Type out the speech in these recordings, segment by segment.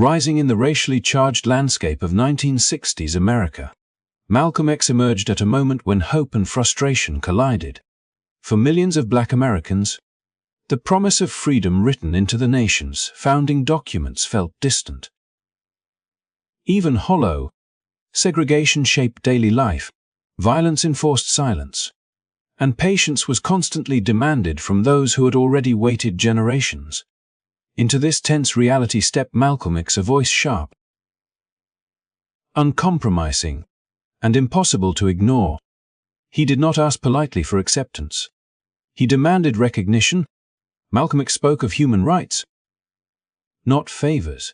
Rising in the racially charged landscape of 1960s America, Malcolm X emerged at a moment when hope and frustration collided. For millions of Black Americans, the promise of freedom written into the nation's founding documents felt distant. Even hollow, segregation shaped daily life, violence enforced silence, and patience was constantly demanded from those who had already waited generations. Into this tense reality stepped Malcolm X, a voice sharp, uncompromising, and impossible to ignore. He did not ask politely for acceptance. He demanded recognition. Malcolm X spoke of human rights, not favors.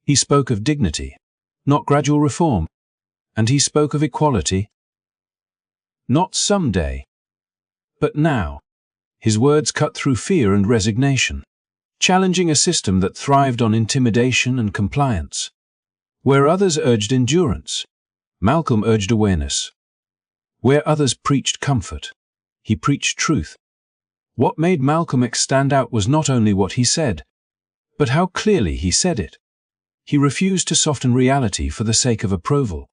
He spoke of dignity, not gradual reform. And he spoke of equality, not someday, but now. His words cut through fear and resignation, challenging a system that thrived on intimidation and compliance. Where others urged endurance, Malcolm urged awareness. Where others preached comfort, he preached truth. What made Malcolm X stand out was not only what he said, but how clearly he said it. He refused to soften reality for the sake of approval.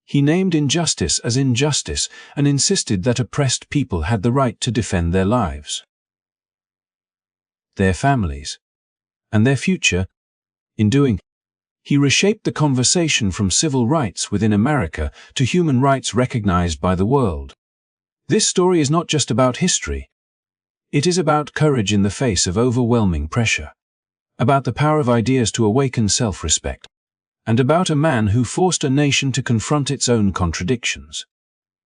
He named injustice as injustice and insisted that oppressed people had the right to defend their lives, their families, and their future. In doing, he reshaped the conversation from civil rights within America to human rights recognized by the world. This story is not just about history. It is about courage in the face of overwhelming pressure, about the power of ideas to awaken self-respect, and about a man who forced a nation to confront its own contradictions.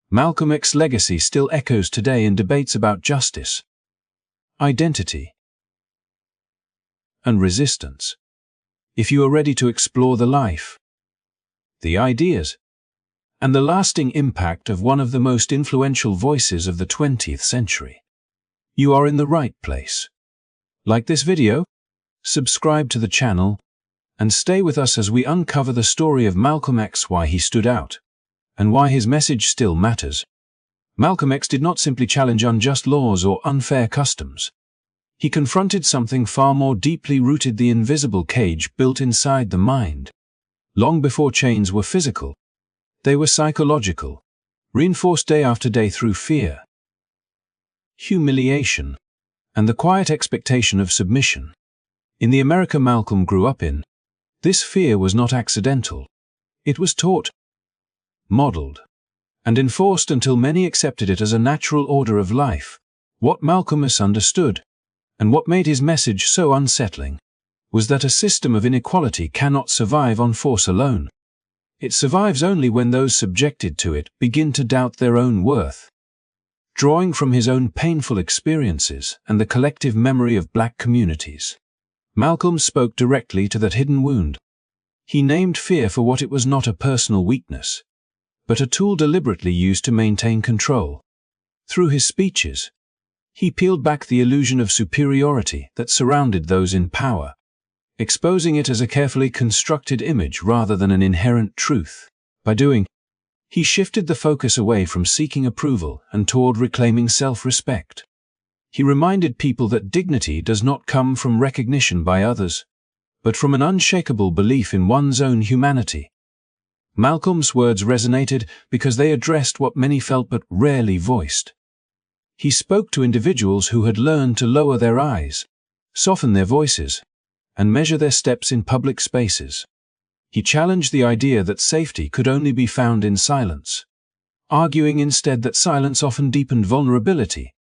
Malcolm X's legacy still echoes today in debates about justice, identity, and resistance. If you are ready to explore the life, the ideas, and the lasting impact of one of the most influential voices of the 20th century, you are in the right place. Like this video, subscribe to the channel, and stay with us as we uncover the story of Malcolm X, why he stood out, and why his message still matters. Malcolm X did not simply challenge unjust laws or unfair customs. He confronted something far more deeply rooted: the invisible cage built inside the mind. Long before chains were physical, they were psychological, reinforced day after day through fear, humiliation, and the quiet expectation of submission. In the America Malcolm grew up in, this fear was not accidental. It was taught, modeled, and enforced until many accepted it as a natural order of life. What Malcolm misunderstood, and what made his message so unsettling, was that a system of inequality cannot survive on force alone. It survives only when those subjected to it begin to doubt their own worth. Drawing from his own painful experiences and the collective memory of Black communities, Malcolm spoke directly to that hidden wound. He named fear for what it was: not a personal weakness, but a tool deliberately used to maintain control. Through his speeches, he peeled back the illusion of superiority that surrounded those in power, exposing it as a carefully constructed image rather than an inherent truth. By doing, he shifted the focus away from seeking approval and toward reclaiming self-respect. He reminded people that dignity does not come from recognition by others, but from an unshakable belief in one's own humanity. Malcolm's words resonated because they addressed what many felt but rarely voiced. He spoke to individuals who had learned to lower their eyes, soften their voices, and measure their steps in public spaces. He challenged the idea that safety could only be found in silence, arguing instead that silence often deepened vulnerability.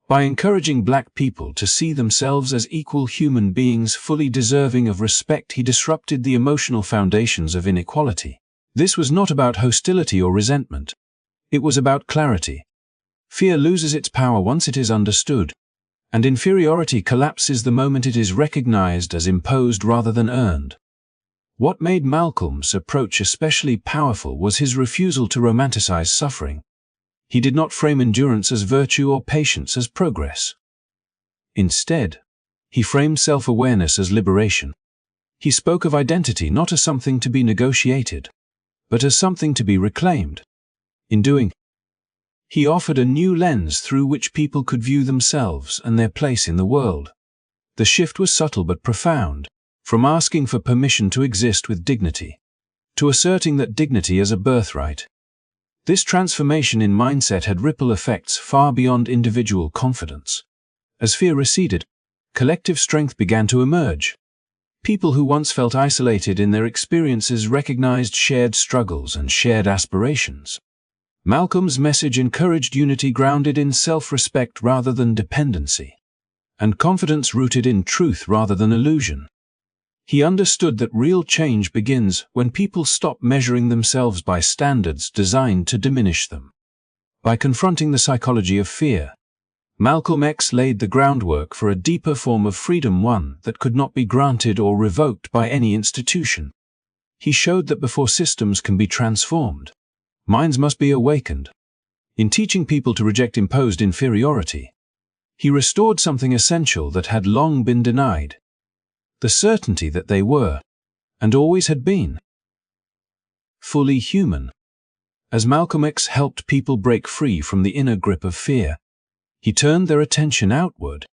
By encouraging Black people to see themselves as equal human beings fully deserving of respect, he disrupted the emotional foundations of inequality. This was not about hostility or resentment. It was about clarity. Fear loses its power once it is understood, and inferiority collapses the moment it is recognized as imposed rather than earned. What made Malcolm's approach especially powerful was his refusal to romanticize suffering. He did not frame endurance as virtue or patience as progress. Instead, he framed self-awareness as liberation. He spoke of identity not as something to be negotiated, but as something to be reclaimed. In doing, he offered a new lens through which people could view themselves and their place in the world. The shift was subtle but profound. from asking for permission to exist with dignity, to asserting that dignity is a birthright. This transformation in mindset had ripple effects far beyond individual confidence. As fear receded, collective strength began to emerge. People who once felt isolated in their experiences recognized shared struggles and shared aspirations. Malcolm's message encouraged unity grounded in self-respect rather than dependency, and confidence rooted in truth rather than illusion. He understood that real change begins when people stop measuring themselves by standards designed to diminish them. By confronting the psychology of fear, Malcolm X laid the groundwork for a deeper form of freedom, one that could not be granted or revoked by any institution. He showed that before systems can be transformed, minds must be awakened. In teaching people to reject imposed inferiority, he restored something essential that had long been denied: the certainty that they were, and always had been, fully human. As Malcolm X helped people break free from the inner grip of fear, he turned their attention outward,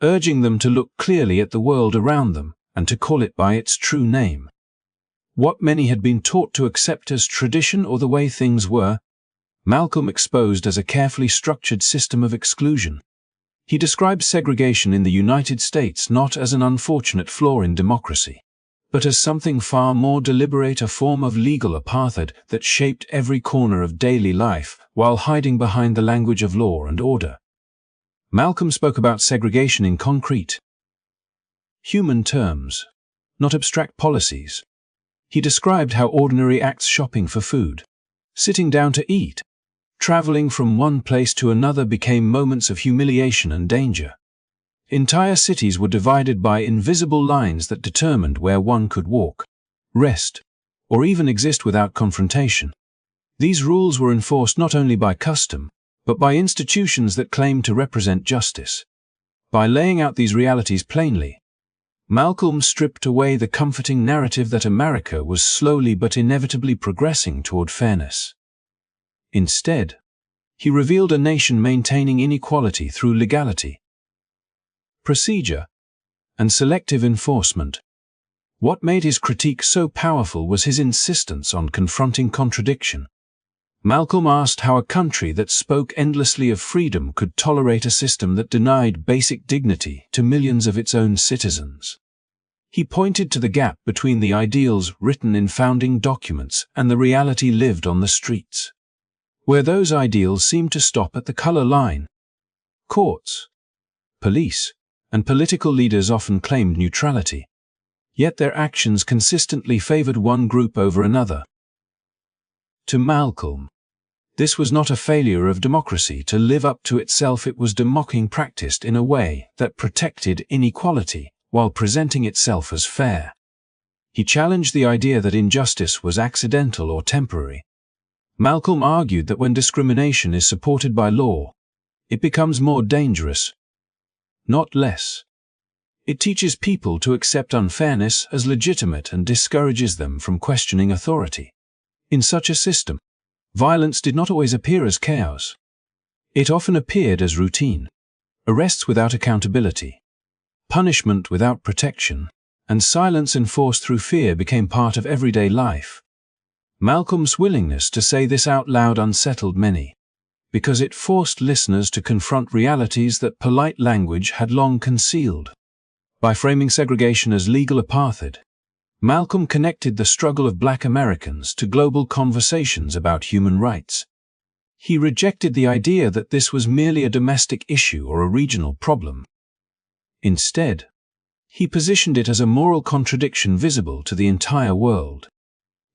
urging them to look clearly at the world around them and to call it by its true name. What many had been taught to accept as tradition or the way things were, Malcolm exposed as a carefully structured system of exclusion. He described segregation in the United States not as an unfortunate flaw in democracy, but as something far more deliberate, a form of legal apartheid that shaped every corner of daily life while hiding behind the language of law and order. Malcolm spoke about segregation in concrete, human terms, not abstract policies. He described how ordinary acts, shopping for food, sitting down to eat, traveling from one place to another, became moments of humiliation and danger. Entire cities were divided by invisible lines that determined where one could walk, rest, or even exist without confrontation. These rules were enforced not only by custom, but by institutions that claimed to represent justice. By laying out these realities plainly, Malcolm stripped away the comforting narrative that America was slowly but inevitably progressing toward fairness. Instead, he revealed a nation maintaining inequality through legality, procedure, and selective enforcement. What made his critique so powerful was his insistence on confronting contradiction. Malcolm asked how a country that spoke endlessly of freedom could tolerate a system that denied basic dignity to millions of its own citizens. He pointed to the gap between the ideals written in founding documents and the reality lived on the streets, where those ideals seemed to stop at the color line. Courts, police, and political leaders often claimed neutrality, yet their actions consistently favored one group over another. To Malcolm, this was not a failure of democracy to live up to itself, it was democracy practiced in a way that protected inequality while presenting itself as fair. He challenged the idea that injustice was accidental or temporary. Malcolm argued that when discrimination is supported by law, it becomes more dangerous, not less. It teaches people to accept unfairness as legitimate and discourages them from questioning authority. In such a system, violence did not always appear as chaos. It often appeared as routine: arrests without accountability, punishment without protection, and silence enforced through fear became part of everyday life. Malcolm's willingness to say this out loud unsettled many, because it forced listeners to confront realities that polite language had long concealed. By framing segregation as legal apartheid, Malcolm connected the struggle of Black Americans to global conversations about human rights. He rejected the idea that this was merely a domestic issue or a regional problem. Instead, he positioned it as a moral contradiction visible to the entire world.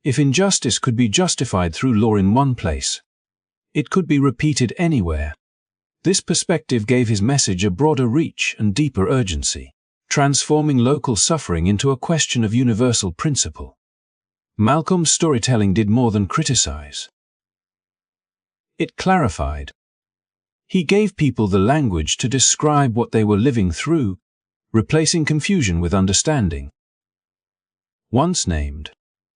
If injustice could be justified through law in one place, it could be repeated anywhere. This perspective gave his message a broader reach and deeper urgency, transforming local suffering into a question of universal principle. Malcolm's storytelling did more than criticize. It clarified. He gave people the language to describe what they were living through, replacing confusion with understanding. Once named,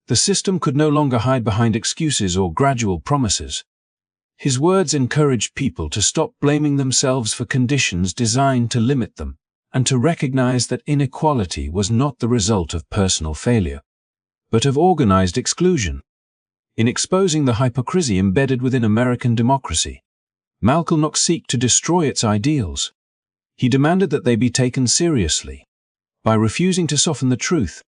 the system could no longer hide behind excuses or gradual promises. His words encouraged people to stop blaming themselves for conditions designed to limit them, and to recognize that inequality was not the result of personal failure, but of organized exclusion. In exposing the hypocrisy embedded within American democracy, Malcolm did not seek to destroy its ideals. He demanded that they be taken seriously. By refusing to soften the truth,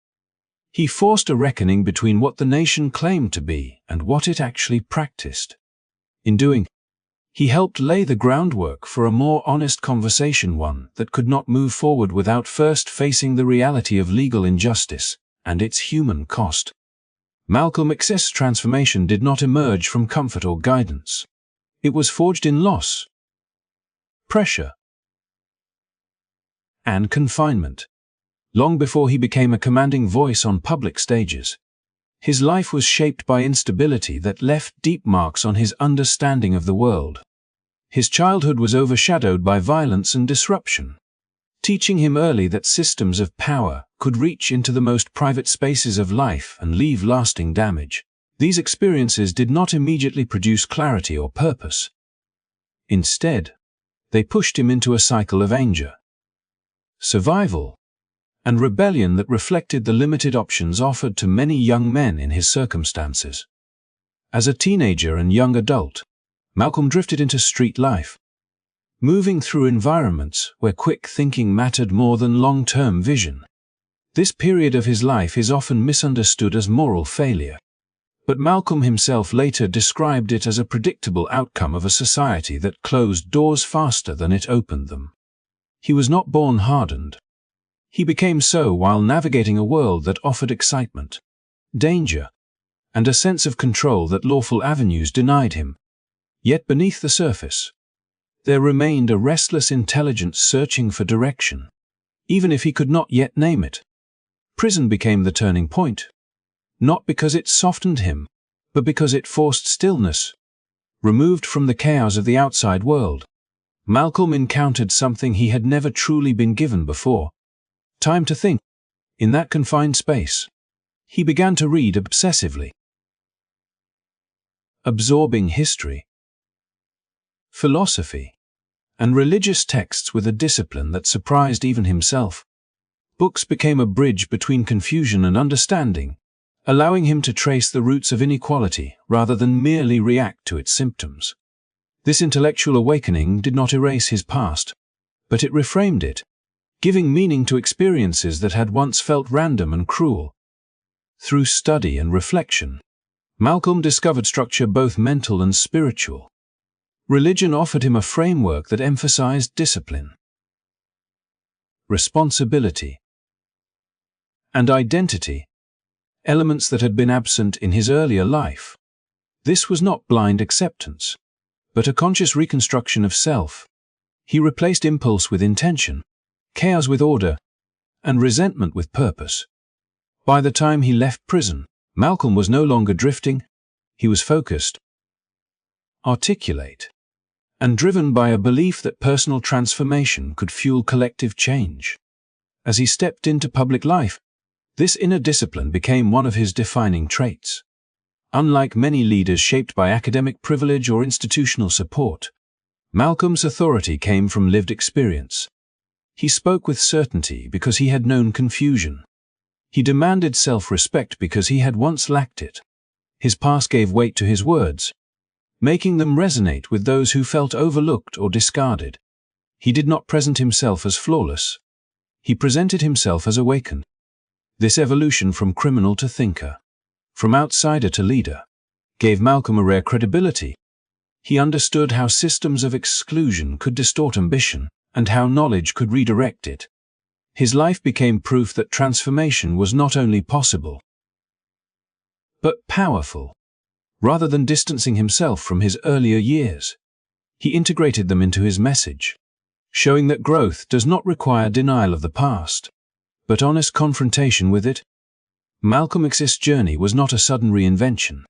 he forced a reckoning between what the nation claimed to be and what it actually practiced. In doing, he helped lay the groundwork for a more honest conversation, one that could not move forward without first facing the reality of legal injustice and its human cost. Malcolm X's transformation did not emerge from comfort or guidance. It was forged in loss, pressure, and confinement. Long before he became a commanding voice on public stages, his life was shaped by instability that left deep marks on his understanding of the world. His childhood was overshadowed by violence and disruption, teaching him early that systems of power could reach into the most private spaces of life and leave lasting damage. These experiences did not immediately produce clarity or purpose. Instead, they pushed him into a cycle of anger, survival, and rebellion that reflected the limited options offered to many young men in his circumstances. As a teenager and young adult, Malcolm drifted into street life, moving through environments where quick thinking mattered more than long-term vision. This period of his life is often misunderstood as moral failure, but Malcolm himself later described it as a predictable outcome of a society that closed doors faster than it opened them. He was not born hardened. He became so while navigating a world that offered excitement, danger, and a sense of control that lawful avenues denied him. Yet beneath the surface, there remained a restless intelligence searching for direction, even if he could not yet name it. Prison became the turning point, not because it softened him, but because it forced stillness. Removed from the chaos of the outside world, Malcolm encountered something he had never truly been given before: time to think. In that confined space, he began to read obsessively, absorbing history, philosophy, and religious texts with a discipline that surprised even himself. Books became a bridge between confusion and understanding, allowing him to trace the roots of inequality rather than merely react to its symptoms. This intellectual awakening did not erase his past, but it reframed it, giving meaning to experiences that had once felt random and cruel. Through study and reflection, Malcolm discovered structure both mental and spiritual. Religion offered him a framework that emphasized discipline, responsibility, and identity, elements that had been absent in his earlier life. This was not blind acceptance, but a conscious reconstruction of self. He replaced impulse with intention, chaos with order, and resentment with purpose. By the time he left prison, Malcolm was no longer drifting. He was focused, articulate, and driven by a belief that personal transformation could fuel collective change. As he stepped into public life, this inner discipline became one of his defining traits. Unlike many leaders shaped by academic privilege or institutional support, Malcolm's authority came from lived experience. He spoke with certainty because he had known confusion. He demanded self-respect because he had once lacked it. His past gave weight to his words, making them resonate with those who felt overlooked or discarded. He did not present himself as flawless. He presented himself as awakened. This evolution from criminal to thinker, from outsider to leader, gave Malcolm a rare credibility. He understood how systems of exclusion could distort ambition, and how knowledge could redirect it. His life became proof that transformation was not only possible, but powerful. Rather than distancing himself from his earlier years, he integrated them into his message, showing that growth does not require denial of the past, but honest confrontation with it. Malcolm X's journey was not a sudden reinvention.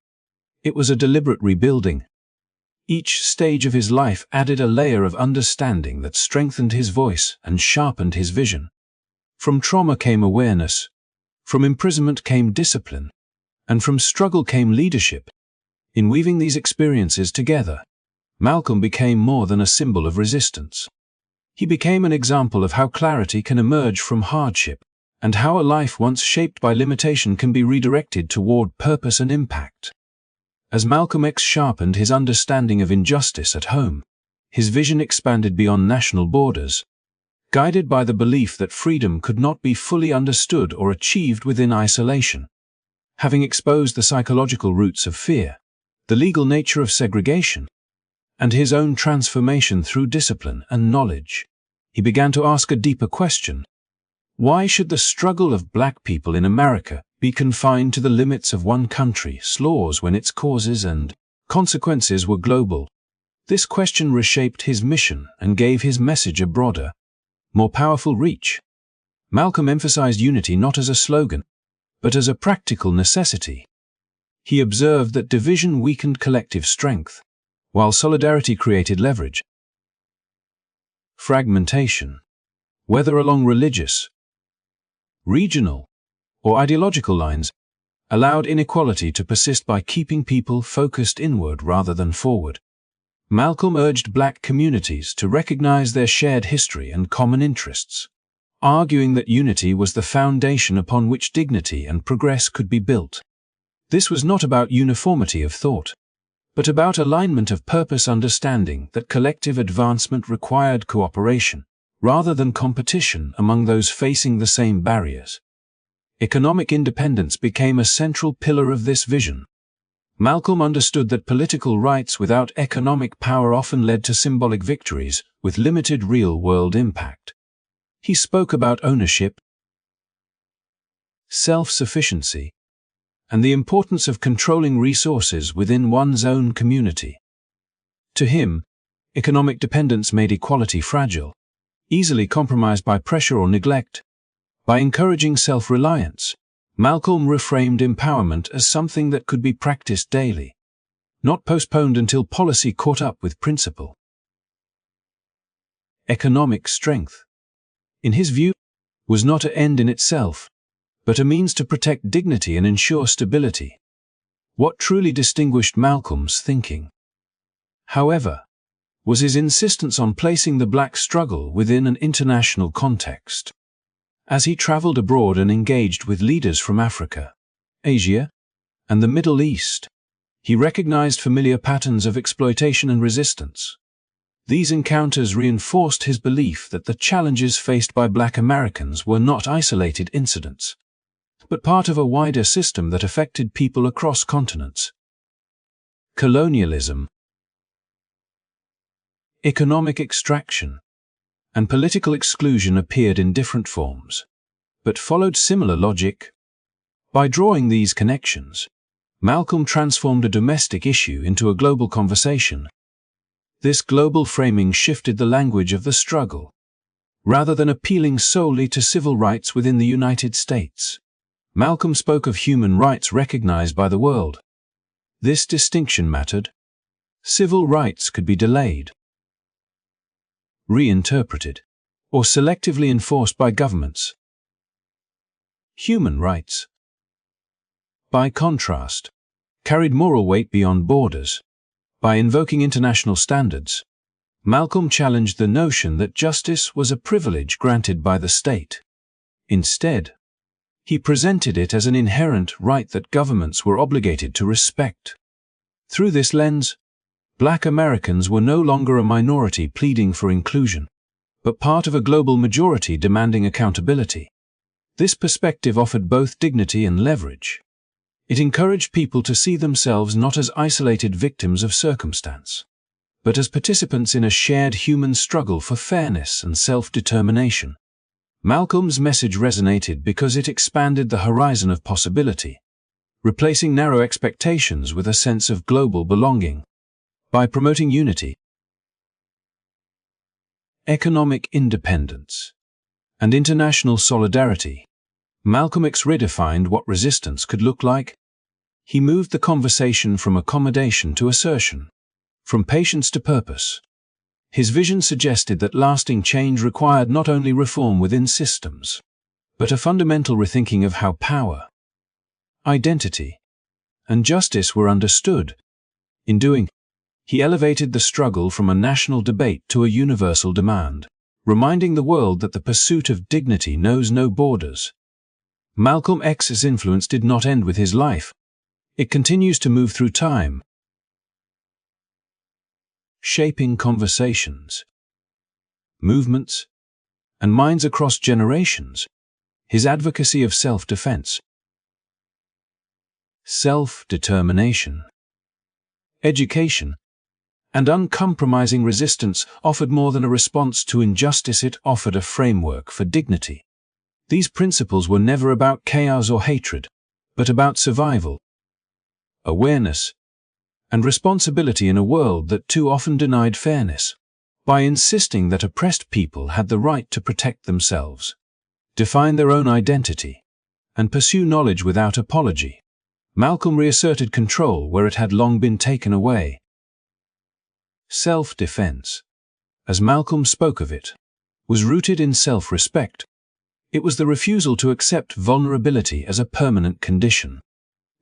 It was a deliberate rebuilding. Each stage of his life added a layer of understanding that strengthened his voice and sharpened his vision. From trauma came awareness, from imprisonment came discipline, and from struggle came leadership. In weaving these experiences together, Malcolm became more than a symbol of resistance. He became an example of how clarity can emerge from hardship, and how a life once shaped by limitation can be redirected toward purpose and impact. As Malcolm X sharpened his understanding of injustice at home, his vision expanded beyond national borders, guided by the belief that freedom could not be fully understood or achieved within isolation. Having exposed the psychological roots of fear, the legal nature of segregation, and his own transformation through discipline and knowledge, he began to ask a deeper question. Why should the struggle of Black people in America be confined to the limits of one country's laws when its causes and consequences were global? This question reshaped his mission and gave his message a broader, more powerful reach. Malcolm emphasized unity not as a slogan, but as a practical necessity. He observed that division weakened collective strength, while solidarity created leverage. Fragmentation, whether along religious, regional, or ideological lines, allowed inequality to persist by keeping people focused inward rather than forward. Malcolm urged Black communities to recognize their shared history and common interests, arguing that unity was the foundation upon which dignity and progress could be built. This was not about uniformity of thought, but about alignment of purpose, understanding that collective advancement required cooperation, rather than competition among those facing the same barriers. Economic independence became a central pillar of this vision. Malcolm understood that political rights without economic power often led to symbolic victories with limited real-world impact. He spoke about ownership, self-sufficiency, and the importance of controlling resources within one's own community. To him, economic dependence made equality fragile, easily compromised by pressure or neglect. By encouraging self-reliance, Malcolm reframed empowerment as something that could be practiced daily, not postponed until policy caught up with principle. Economic strength, in his view, was not an end in itself, but a means to protect dignity and ensure stability. What truly distinguished Malcolm's thinking, however, was his insistence on placing the Black struggle within an international context. As he traveled abroad and engaged with leaders from Africa, Asia, and the Middle East, he recognized familiar patterns of exploitation and resistance. These encounters reinforced his belief that the challenges faced by Black Americans were not isolated incidents, but part of a wider system that affected people across continents. Colonialism, economic extraction, and political exclusion appeared in different forms, but followed similar logic. By drawing these connections, Malcolm transformed a domestic issue into a global conversation. This global framing shifted the language of the struggle. Rather than appealing solely to civil rights within the United States, Malcolm spoke of human rights recognized by the world. This distinction mattered. Civil rights could be delayed, reinterpreted, or selectively enforced by governments. Human rights, by contrast, carried moral weight beyond borders. By invoking international standards, Malcolm challenged the notion that justice was a privilege granted by the state. Instead, he presented it as an inherent right that governments were obligated to respect. Through this lens, Black Americans were no longer a minority pleading for inclusion, but part of a global majority demanding accountability. This perspective offered both dignity and leverage. It encouraged people to see themselves not as isolated victims of circumstance, but as participants in a shared human struggle for fairness and self-determination. Malcolm's message resonated because it expanded the horizon of possibility, replacing narrow expectations with a sense of global belonging. By promoting unity, economic independence, and international solidarity, Malcolm X redefined what resistance could look like. He moved the conversation from accommodation to assertion, from patience to purpose. His vision suggested that lasting change required not only reform within systems, but a fundamental rethinking of how power, identity, and justice were understood. In doing, he elevated the struggle from a national debate to a universal demand. reminding the world that the pursuit of dignity knows no borders. Malcolm X's influence did not end with his life. It continues to move through time, shaping conversations, movements, and minds across generations. His advocacy of self-defense, self-determination, education, and uncompromising resistance offered more than a response to injustice. It offered a framework for dignity. These principles were never about chaos or hatred, but about survival, awareness, and responsibility in a world that too often denied fairness. By insisting that oppressed people had the right to protect themselves, define their own identity, and pursue knowledge without apology, Malcolm reasserted control where it had long been taken away. Self-defense, as Malcolm spoke of it, was rooted in self-respect. It was the refusal to accept vulnerability as a permanent condition.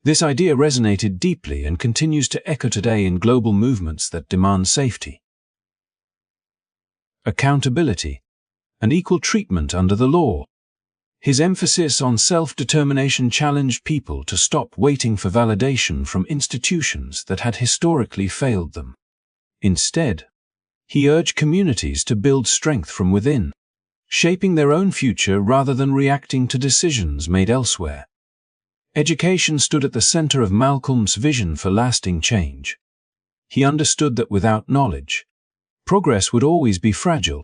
This idea resonated deeply and continues to echo today in global movements that demand safety, accountability, and equal treatment under the law. His emphasis on self-determination challenged people to stop waiting for validation from institutions that had historically failed them. Instead, he urged communities to build strength from within, shaping their own future rather than reacting to decisions made elsewhere. Education stood at the center of Malcolm's vision for lasting change. He understood that without knowledge, progress would always be fragile.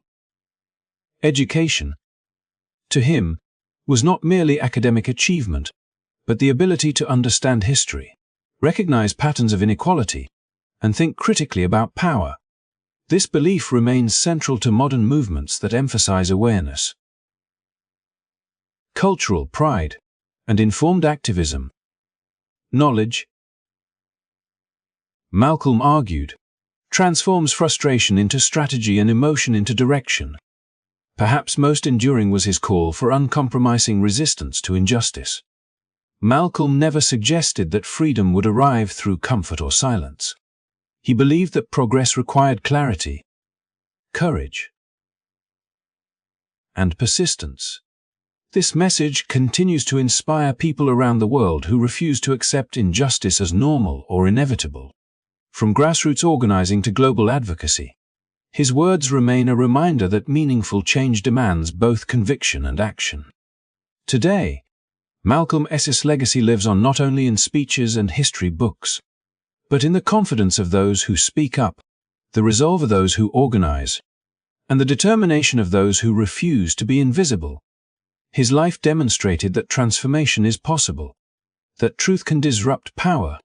Education, to him, was not merely academic achievement, but the ability to understand history, recognize patterns of inequality, and think critically about power. This belief remains central to modern movements that emphasize awareness, cultural pride, and informed activism. Knowledge, Malcolm argued, transforms frustration into strategy and emotion into direction. Perhaps most enduring was his call for uncompromising resistance to injustice. Malcolm never suggested that freedom would arrive through comfort or silence. He believed that progress required clarity, courage, and persistence. This message continues to inspire people around the world who refuse to accept injustice as normal or inevitable. From grassroots organizing to global advocacy, his words remain a reminder that meaningful change demands both conviction and action. Today, Malcolm X's legacy lives on not only in speeches and history books, but in the confidence of those who speak up, the resolve of those who organize, and the determination of those who refuse to be invisible. His life demonstrated that transformation is possible, that truth can disrupt power,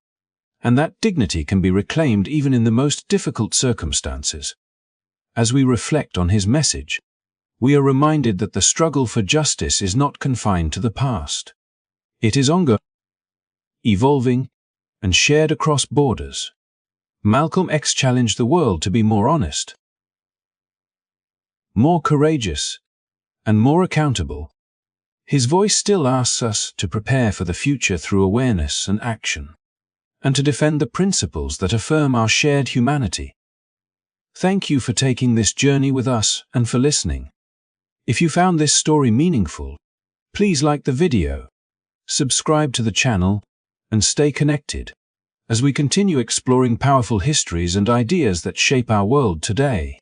and that dignity can be reclaimed even in the most difficult circumstances. As we reflect on his message, we are reminded that the struggle for justice is not confined to the past. It is ongoing, evolving, and shared across borders. Malcolm X challenged the world to be more honest, more courageous, and more accountable. His voice still asks us to prepare for the future through awareness and action, and to defend the principles that affirm our shared humanity. Thank you for taking this journey with us and for listening. If you found this story meaningful, please like the video, subscribe to the channel, and stay connected as we continue exploring powerful histories and ideas that shape our world today.